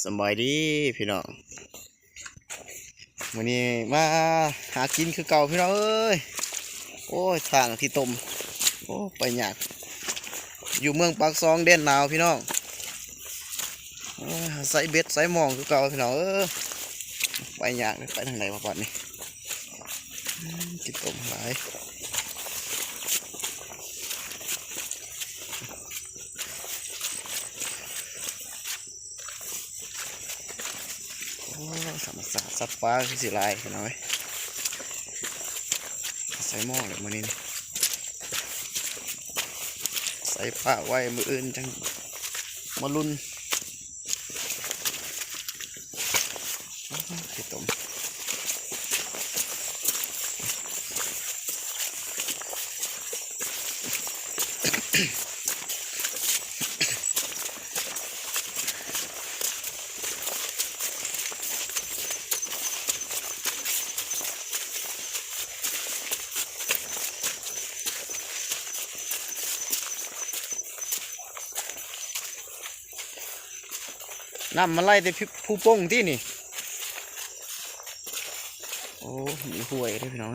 สบายดีพี่น้องวันนี้มาหากินคือเก่าพี่น้องเอ้ยโอ้ยทางที่ตมโอ้ไปยากอยู่เมืองปากซองเด่นหนาวพี่น้องใส่เบ็ดใส่หมองคือเก่าพี่น้องไปยากไปทางไหนมาก่อนนี่ที่ตมหลายธรรมศาสตร์ซับฟ้าคือสิลายพี่น้อยใส่หม้อเลยมื้อนี้ใส่ผ้าไว้มืออื่นจังมาลุ้นที่ต้มน้ำมันไล่แต่ผู้ป้งที่นี่โอ้มีห่วยเลยพี่น้อง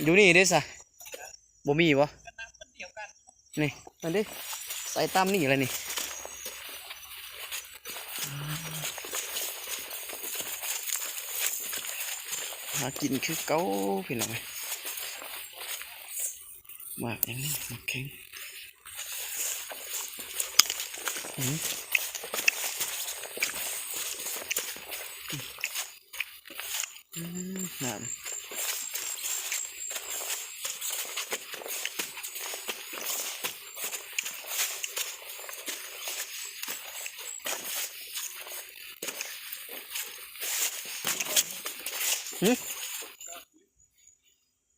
อยู่นี่ได้สะบ่มีวะนี่นั่นดิใส่ตามนี่เลยนี่หากินคือเก้าพี่น้องมากอย่างนี้มากแข็งน้ำ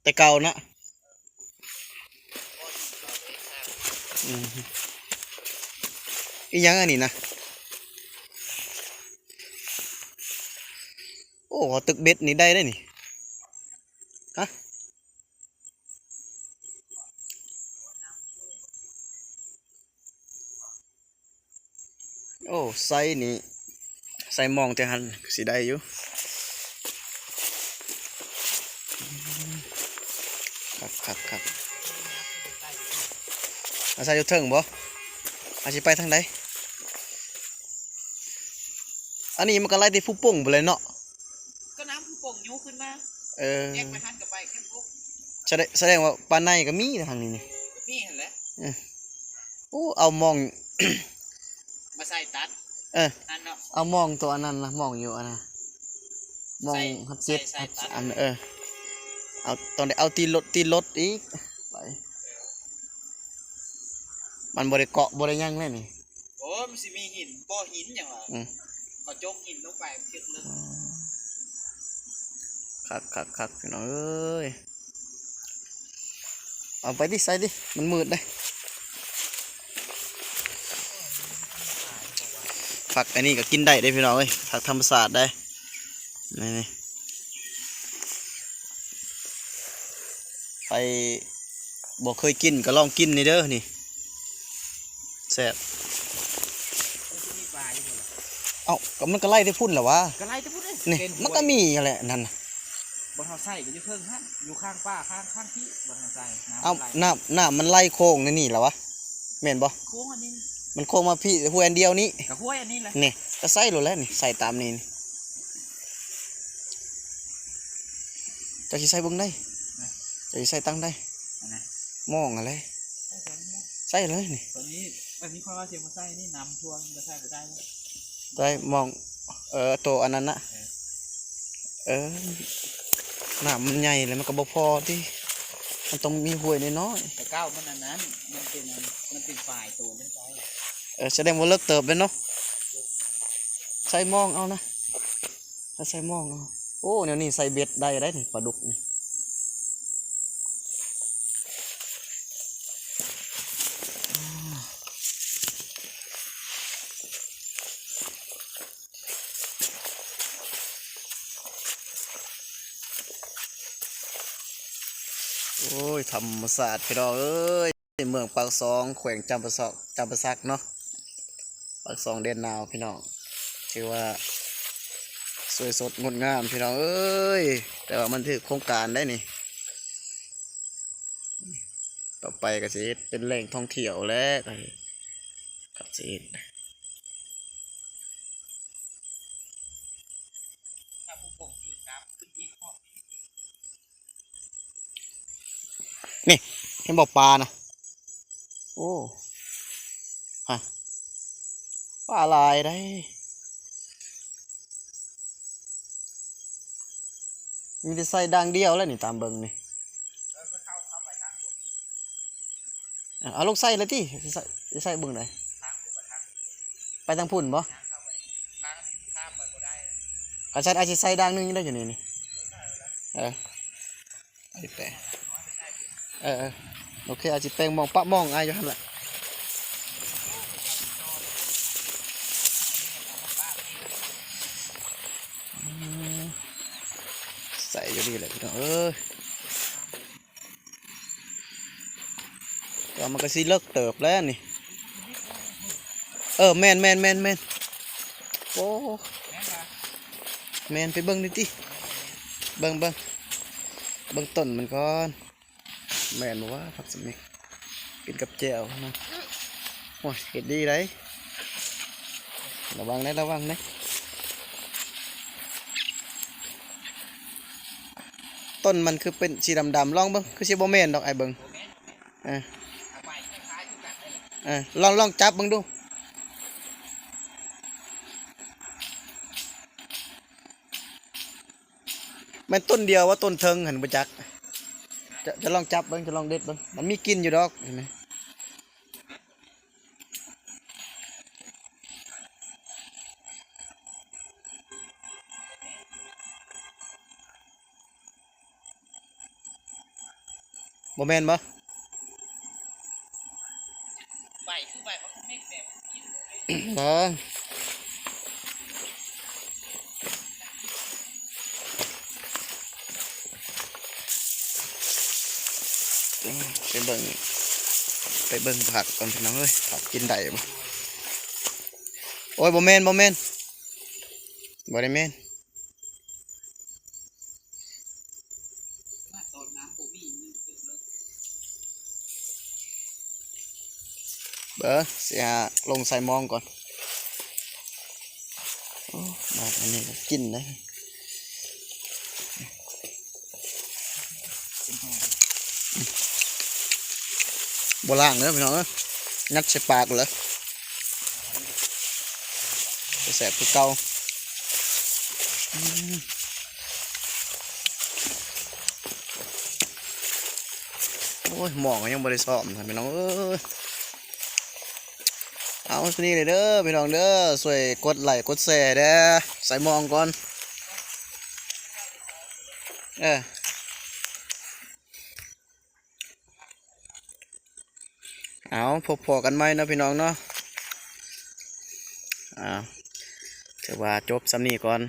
แต่เก่านะอีหยังอันนี้นะโอ้ตึกเบ็ดนี่ได้นี่ฮะโอ้ไซนี่ไซมองแต่หันสิได้อยู่ครับอาศัยอยู่เทิงบ่อาจจะไปทางใดอันนี้มันก็ไล่ที่ผู้ป่งไปเลยเนาะก็น้ำผู้ป่งยุขึ้นมาแยกไปทันกับไปแค่ปุ๊บแสดงว่าปลาในก็มีทางนี้นี่มีเห็นแล้วโอ้เอามอง มาใส่ตัดนั่นเนาะเอามองตัวนั้นนะมองอยู่อันนะมองฮัตเจ็ดอันเอาตอนนี้เอาตีรถอีกไปมันบริเกาะบริยังเลยนี่โอ้มันสิมีหินบ่อหินอย่างไรเขาโจกหินลงไปเชือกเลยคักพี่น้องเอ้ยเอาไปดิใส่ดิมันมืดได้ผักอันนี้ก็กินได้พี่น้องเอ้ยผักธรรมศาสตร์ได้นี่ไปบอกเคยกินก็ลองกินนี่เด้อนี่แซ่บก็มันก็ไล่ได้พุ่นเหรอวะก็ไล่ได้พุ่นเลยนี่มันก็มีอะไรนั่นบนเขาใส่ก็อยู่เพิ่งฮะอยู่ข้างป้าข้างที่บนเขาใส่น้ำมันไล่โค้งนี่เหรอวะเม่นบ่โค้งอันนี้มันโค้งมาพี่หัวอันเดียวนี้กับหัวอันนี้แหละนี่ก็ใส่หลุดแล้วนี่ใส่ตามนี่จะใส่เบิ้งได้จะใส่ตั้งได้มองอะไรใส่เลยนี่ตอนนี้ข้อว่าเสียมาใส่นี่นำทัวร์มาใส่ไปได้ได้มองตัวอันนั้นนะน้ำมันใหญ่เลยมันก็บ่พอที่มันต้องมีห้วยน้อยแต่ก้าวมันอันนั้นมันเป็นฝ่ายตัวนั่นไปแสดงว่าเลิกเติบเลยเนาะใส่มองเอานะถ้าใส่มองเอาโอ้เนี่ยนี่ใส่เบ็ดได้นี่ปลาดุกนี่โอ้ยธรรมศาสตร์พี่น้องเอ้ยเมืองปากซองแขวงจำปาสักเนาะ ปากซองเด่นนาวพี่น้องถือว่าสวยสดงดงามพี่น้องเอ้ยแต่ว่ามันถือโครงการได้นี่ต่อไปก็สิเป็นแหล่งท่องเที่ยวแล้วก็สิ ถ้าผู้ปกครองน้ำขึ้นอีกห้อง นี่เห็นบอกปลานะโอ้ฮะปลาลายได้มีแต่ใส่ดังเดียวแล้วนี่ตามเบิงนี่ แล้วก็เข้าไปทางผม เอาลูกใส่เลยที่ใส่เบิงไหน ทางผู้ประทาง ไปทางพุ่นบ่ ทางเข้าไปทางข้ามไปก็ได้ กระชัดอาจจะใส่ดังหนึงได้อยู่นี่นี่เออไอ้แต่เออโอเคอาจจะแปลงมองปะมองอาอยู่หั่นแหละใส่อยู่ดีเลยพี่น้องก็มันก็สิเลิกเติบแล้วนี่แม่นโอ้แม่นไปเบิ่งดิติเบิ่งต้นมันก่อนแม่นบ่ว่าผักสมิกกินกับแจ่วนะโอ้ยเฮ็ดดีเลยระวังนะต้นมันคือเป็นสีดำๆลองเบิ่งคือสิบ่แม่นดอกไอ้เบิ่งเออ เอาไปคล้ายๆทุกอย่างเลย ลองจับเบิ่งดูแม่นต้นเดียวว่าต้นเทิงหันบ่จักจะลองจับเบิ่งจะลองเด็ดเบิ่งมันมีกินอยู่ดอกเห็นไหมบ่แม่นบ่ ใบคือใบมันไม่แบบกินเลย บ่ไปเบิ่งผักก่อนพี่น้องเอ้ยผักกินได้บ่โอ้ยบ่แม่นบ่ได้แม่น ว่าตอนน้ำปูมีมันตึงเลย สิหาลงใส่มองก่อนโอ้มาอันนี้ก็กินได้บ่ล้างเด้อพี่น้องเอ้ยงัดใส่ปากเลยแสบคือเก่าโอ้ยหมองก็ยังบ่ได้ซ่อมท่านพี่น้องเอ้ยเอาทีนี้เลยเด้อพี่น้องเด้อช่วยกดไลค์กดแชร์เด้อใส่หมองก่อนเอาพบกันไหมนะพี่น้องเนาะถือว่าจบสำนีก่อน